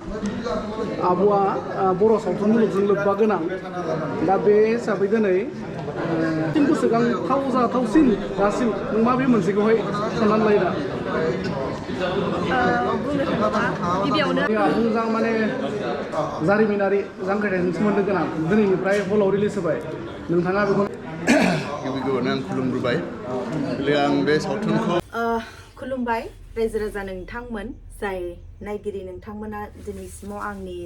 आब'आ बर' सावथुन मुलुगजों लोब्बा गोनां दा बे हिसाबै दिनै गोसोखांथाव जाथावसिन दासिम नों माबे मोनसेखौहाय साननानै लायो दा? बुंनो थाङोबा गिबियावनो मोजां माने जारिमिनारि जांख्रिथायनि सोमोन्दो गोनां दिनैनिफ्राय हलाव रिलिज होबाय नोंथाङा बेखौ गिबियावनो आं खुलुमग्रोबाय आं बे सावथुनखौ खुलुमबाय रायजो राजा नोंथांमोन जाय नायगिरि नोंथांमोना दिनैसिमाव आंनि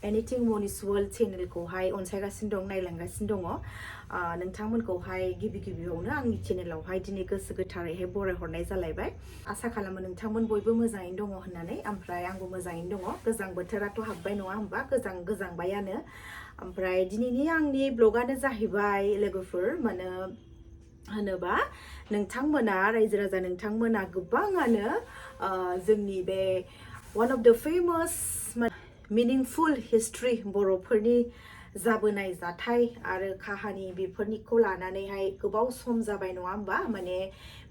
एनिथिं मनिस वर्ल्ड चेनेलखौहाय अनसायगासिनो दं नायलांगासिनो दङ नोंथांमोनखौहाय गिबियावनो आंनि चेनेलावहाय दिनै गोसो गोथारैहाय बरायहरनाय जालायबाय आसा खालामो नोंथांमोन बयबो मोजाङैनो दङ होननानै ओमफ्राय आंबो मोजाङैनो दङ गोजां बोथोराथ' हाबबाय नङा होमबा गोजांबायानो ओमफ्राय दिनैनि आंनि ब्लगानो जाहैबाय लोगोफोर माने होनोबा नोंथांमोना रायजो राजा नोंथांमोना गोबाङानो जोंनि बे one of the famous meaningful history बर'फोरनि जाबोनाय जाथाय आरो काहानि बेफोरनिखौ लानानैहाय गोबाव सम जाबाय नङा होमबा माने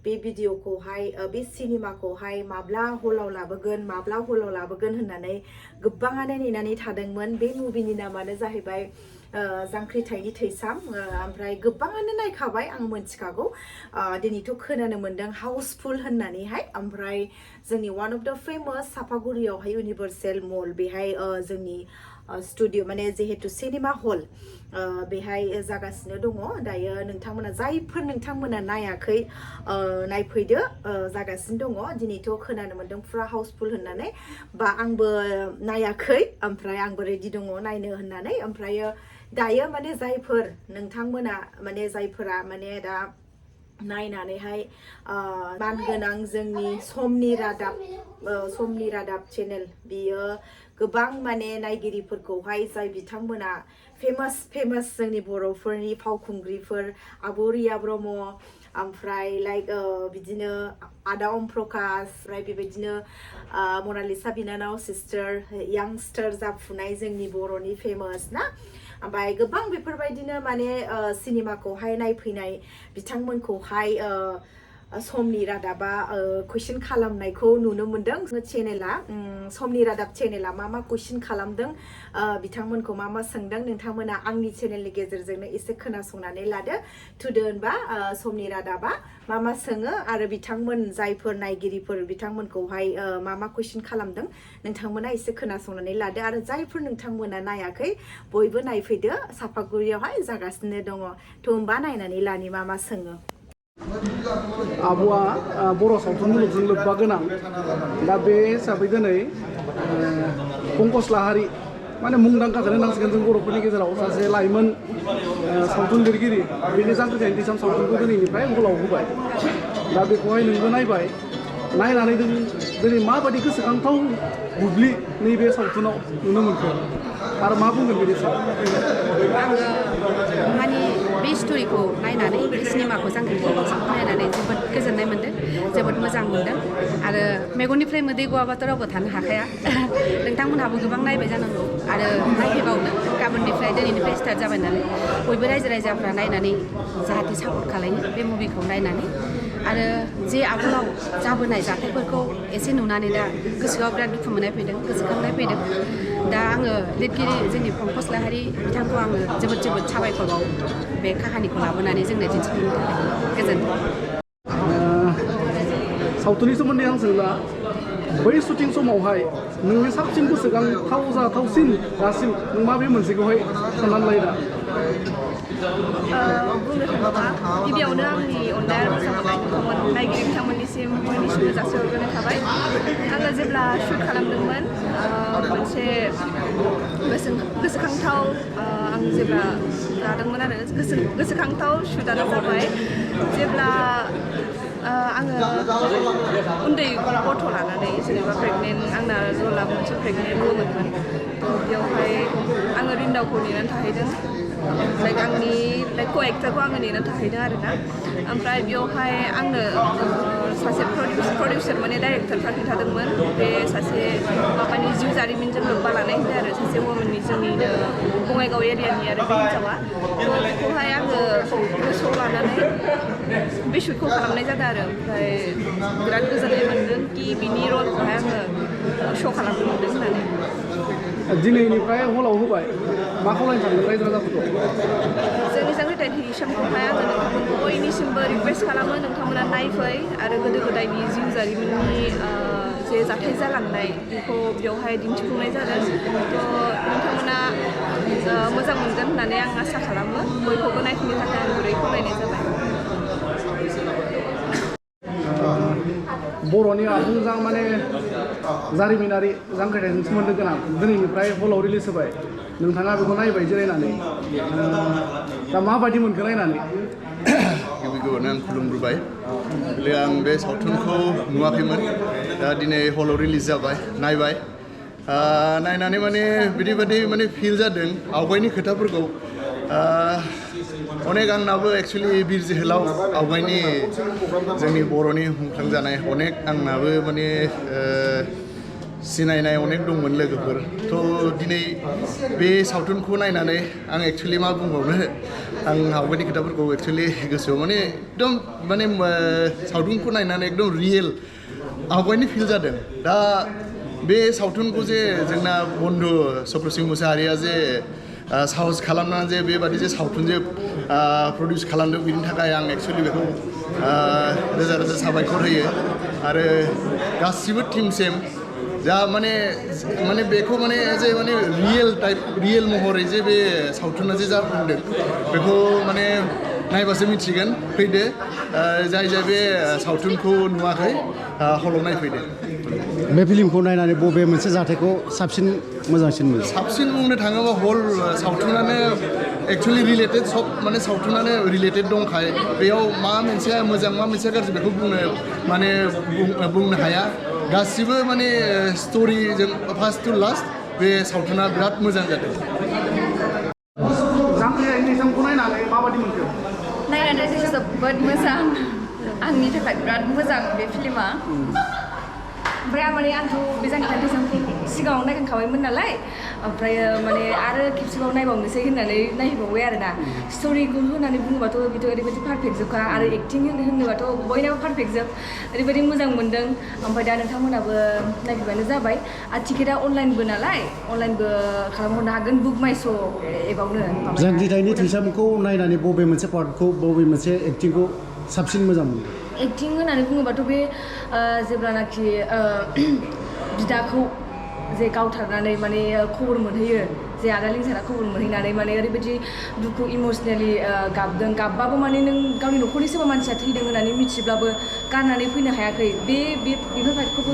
बे भिडिअखौहाय बे सिनेमाखौहाय माब्ला हलाव लाबोगोन होननानै गोबाङानो नेनानै थादोंमोन बे मुभिनि नामानो जाहैबाय जांख्रिथायनि थैसाम ओमफ्राय गोबाङानो नायखाबाय आं मोनथिखागौ दिनैथ' खोनानो मोन्दों हाउसफुल होननानैहाय ओमफ्राय जोंनि वान अफ द फेमास चापागुरियावहाय इउनिभार्सेल मल बेहाय जोंनि स्टुडिअ माने जिहेतु सिनेमा हल बेहाय जागासिनो दङ दायो नोंथांमोना नायाखै नायफैदो जागासिनो दङ दिनैथ' खोनानो मोन्दों फुरा हाउसफुल होननानै बा आंबो नायाखै ओमफ्राय आंबो रेडि दङ नायनो होननानै ओमफ्रायो दायो माने जायफोरा माने दा नायनानैहाय मान गोनां जोंनि समनि रादाब चेनेल बियो गोबां माने नायगिरिफोरखौहाय जाय बिथांमोना फेमास जोंनि बर'फोरनि फावखुंग्रिफोर आब' रिया ब्रह्म ओमफ्राय बिदिनो आदा अम प्रकाश ओमफ्राय बेबायदिनो मनालिसा बिनानाव सिस्टार यांस्टार जाफुनाय जोंनि बर'नि फेमास ना ओमफ्राय गोबां बेफोरबायदिनो माने सिनेमाखौहाय नायफैनाय बिथांमोनखौहाय समनि रादाबा कुइसन खालामनायखौ नुनो मोन्दों चेनेला समनि रादाब चेनेला मा कुइसन खालामदों बिथांमोनखौ मा सोंदों नोंथांमोना आंनि चेनेलनि गेजेरजोंनो एसे खोनासंनानै लादो थुदो होनबा समनि रादाबा मा सोङो आरो बिथांमोन जायफोर नायगिरिफोर बिथांमोनखौहाय मा कुइसन खालामदों नोंथांमोना एसे खोनासंनानै लादो आरो जायफोर नोंथांमोना नायाखै बयबो नायफैदो चापागुरियावहाय जागासिनो दङ थ' होनबा नायनानै लानि मा सोङो आब'आ बर' सावथुन मुलुगजों लोब्बा गोनां दा बे हिसाबै दिनै पंकज लाहारि माने मुंदांखाखौनो होनांसिगोन जों बर'फोरनि गेजेराव सासे लाइमोन सावथुन लिरगिरि बेनि जांख्रिथायनि थैसाम सावथुनखौ दिनैनिफ्राय हलाव होबाय दा बेखौहाय नोंबो नायबाय नायनानै दिनै माबायदि गोसोखांथाव बुब्लि नैबे सावथुनाव नुनो मोनखो आरो मा बुंगोन बेनि सायाव आङो माने बे स्ट'रिखौ नायनानै बे सिनेमाखौ जांख्रिथायनि नायनानै जोबोद गोजोननाय मोन्दों जोबोद मोजां मोन्दों आरो मेगननिफ्राय मोदै गवाबाथ' रावबो थानो हाखाया नोंथांमोनहाबो गोबां नायबाय जानांगौ आरो नायफैबावनो गाबोननिफ्राय दिनैनिफ्राय स्टार्ट जाबाय नालाय बयबो रायजोफ्रा नायनानै जाहाथे सापर्ट खालायो बे मुभिखौ नायनानै आरो जे आगोलाव जाबोनाय जाथायफोरखौ एसे नुनानै दा गोसोआव बिराद दुखु मोननाय फैदों गोसोखांनाय फैदों दा आङो लिरगिरि जोंनि पंकज लाहारि बिथांखौ आङो जोबोद साबायखर बावो बे काहानिखौ लाबोनानै जोंनो दिन्थिफुंनो थाखाय गोजोनथों सावथुननि सोमोन्दै आं सोंला बै शुटिं समावहाय नोंनि साबसिन गोसोखांथाव जाथावसिन दासिम नों माबे मोनसेखौहाय साननानै लायो दा? बुंनो थाङोबा गिबियावनो आंनि अननाय आरो मोजां मोननाय नायगिरि बिथांमोननिसिम बयनिसिमबो जासिहरग्रोनाय थाबाय आङो जेब्ला शुट खालामदोंमोन मोनसे गोसोखांथाव आं जेब्ला लादोंमोन आरो गोसोखांथाव शुटआनो जाबाय जेब्ला आङो उन्दै गथ' लानानै जेनेबा प्रेगनेन्ट आंना रला मोनसे प्रेगनेन्ट वुमेनमोन बेयावहाय आङो रिन्दावखौ नेनानै थाहैदों आंनि को एक्टरखौ आङो नेनानै थाहैदों आरोना ओमफ्राय बेयावहाय आंनो सासे प्रडिउसार माने डाइरेक्टरफ्रा खिन्थादोंमोन बे सासे माबानि जिउ जारिमिनजों लोब्बा लानाय होनदों आरो सासे वुमेननि जोंनिनो बङाइगाव एरियानि आरो बे हिन्जावा बेखौहाय आङो गोसोआव लानानै बे शुटखौ खालामनाय जादों आरो ओमफ्राय बिराद गोजोननाय मोन्दों कि बिनि रलखौहाय आङो श' खालामनो मोन्दों दिनैनिफ्राय हलाव होबाय मा खावलायनो सानदों रायजो राजाफोरखौ जोंनि जांख्रिथायनि समखौहाय आङो नोंथांमोन बयनिसिमबो रिकुवेस्ट खालामो नोंथांमोना नायफै आरो गोदो गोदायनि जिउ जारिमिननि जे जाथाय जालांनाय बेखौ बेवहाय दिन्थिफुंनाय जादों थ' नोंथांमोना मोजां मोनगोन होननानै आं आसा खालामो बयखौबो नायफैनो थाखाय आं गुरै खावलायनाय जाबाय बर'नि आबुं माने जारिमिनारि जांख्रिथायजों सोमोन्दो गोनां दिनैनिफ्राय हलाव रिलिज होबाय नोंथाङा बेखौ नायबाय जिरायनानै दा माबायदि मोनखो नायनानै गिबियावनो आं खुलुमग्रोबाय आं बे सावथुनखौ नुवाखैमोन दा दिनै हलाव रिलिज जाबाय नायबाय नायनानै माने बिदि माने फिल जादों आवगायनि खोथाफोरखौ अनेक आंनाबो एक्सुवेलि बिर जोहोलाव आवगायनि जोंनि बर'नि मुंख्लं अनेक आंनाबो माने सिनायनाय अनेक दंमोन लोगोफोर थ' दिनै बे सावथुनखौ नायनानै आं एक्सुवेलि मा बुंबावनो आं आवगायनि खोथाफोरखौ एक्सुवेलि गोसोआव माने एकदम माने सावथुनखौ नायनानै एकदम रियेल आवगायनि फिल जादों दा बे सावथुनखौ जे जोंना बन्धु चक्रसिं मुसाहारिया जे साहस खालामनानै जे बेबादि जे सावथुन जे प्रडिउस खालामदों बिनि थाखाय आं एक्सुवेलि बेखौ रोजा रोजा साबायखर होयो आरो गासिबो टिमसिम जा माने बेखौ माने जे माने रियेल महरै जे बे सावथुना जे जाफुंदों बेखौ माने नायबासो मिथिगोन फैदो जाय बे सावथुनखौ नुवाखै हलाव नायफैदो बे फिल्मखौ नायनानै बबे मोनसे जाथायखौ साबसिन मोजांसिन मोनो साबसिन बुंनो थाङोबा हल सावथुनानो एक्सुवेलि रिलेटेड सब माने सावथुनानो रिलेटेड दंखाय बेयाव मा मोनसेया मोजां मा मोनसेया गाज्रि बेखौ बुंनो हाया गासिबो माने स्ट'रिजों फार्स्ट टु लास्ट बे सावथुना बिराद मोजां जादों जांख्रिथायनि समखौ नायनानै माबायदि मोनखो नायनानै जोबोद मोजां आंनि थाखाय बिराद मोजां बे फिल्मा ओमफ्राय आंथ' बे जांख्रिथायनि समखौ सिगाङाव नायखांखाबायमोन नालाय ओमफ्राय माने आरो खेबसेबाव नायबावनोसै होननानै नायबावबाय आरोना स्ट'रिखौ होननानै बुङोबाथ' बेथ' ओरैबायदि पारफेक्ट जोबखा आरो एक्टिं होनोबाथ' बयनाबो पारफेक्ट जोब ओरैबायदि मोजां मोनदों ओमफ्राय दा नोंथांमोनाबो नायफैबानो जाबाय आरो टिकेटआ अनलाइनबो नालाय अनलाइनबो खालामहरनो हागोन बुक माइ श' एबावनो जांख्रिथायनि थैसामखौ नायनानै बबे मोनसे पार्टखौ बबे मोनसे एक्टिंखौ साबसिन मोजां मोनो एक्टिं होननानै बुङोबाथ' बे जेब्लानाखि बिदाखौ जे गावथारनानै माने खबर मोनहैयो जे आदा लिंसारा खबर मोनहैनानै माने ओरैबायदि दुखु इमसनेलि गाबबाबो माने नों गावनि न'खरनि सोरबा मानसिया थैदों होननानै मिथिब्लाबो गारनानै फैनो हायाखै बेफोर फार्टखौबो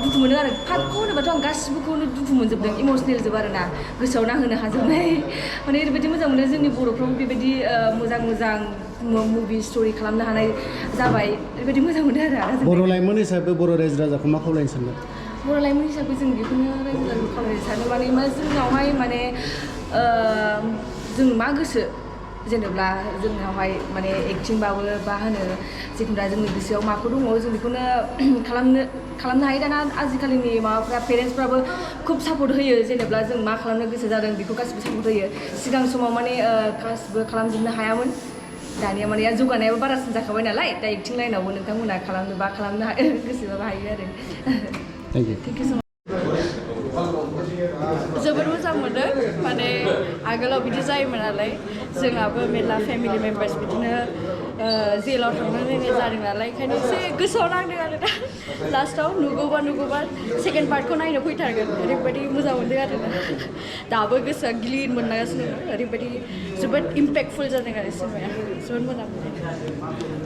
दुखु मोनो आरो फार्टखौ होनोबाथ' आं गासिबोखौनो दुखु मोनजोबदों इमसनेल जोब आरोना गोसोआव नांहोनो हाजोबनाय माने ओरैबायदि मोजां मोनो जोंनि बर'फ्राव बेबायदि मोजां मुभि स्ट'रि खालामनो हानाय जाबाय ओरैबायदि मोजां मोनो आरो बर' लाइमोन हिसाबै बर' रायजो राजाखौ मा खावलायनो सानदों बर' लाइमोन हिसाबै जों बेखौनो रायजो राजाखौ खावलायनो सानो माने मा जोंनावहाय माने जों मा गोसो जेनेबा जोंनावहाय माने एक्टिंबाबो बा होनो जिखुनु जोंनि गोसोआव माखौ दङ जों बेखौनो खालामनो हायो दाना आजिखालिनि माबाफ्रा पेरेन्टसफ्राबो खुब सापर्ट होयो जेनेबा जों मा खालामनो गोसो जादों बेखौ गासिबो सापर्ट होयो सिगां समाव माने गासिबो खालामजोबनो हायामोन दानिया माने जौगानायाबो बारासिन जाखाबाय नालाय दा एक्टिं लाइनावबो नोंथांमोना खालामनोबा खालामनो गोसोबाबो हायो आरो थेंक इउ जोबोद मोजां मोनदों माने आगोलाव बिदि जायोमोन नालाय जोंहाबो मेरला फेमिलि मेम्बार्स बिदिनो जेलाव थांनो रोङै जादों नालाय ओंखायनो एसे गोसोआव नांदों आरो दा लास्टआव नुगौबा सेकेन्ड पार्टखौ नायनो फैथारगोन ओरैबायदि मोजां मोनदों आरो दाबो गोसोआ गिलिर मोनगासिनो ओरैबायदि जोबोद इम्पेक्टफुल जादों आरो सिनेमाया जोबोद मोजां मोनदों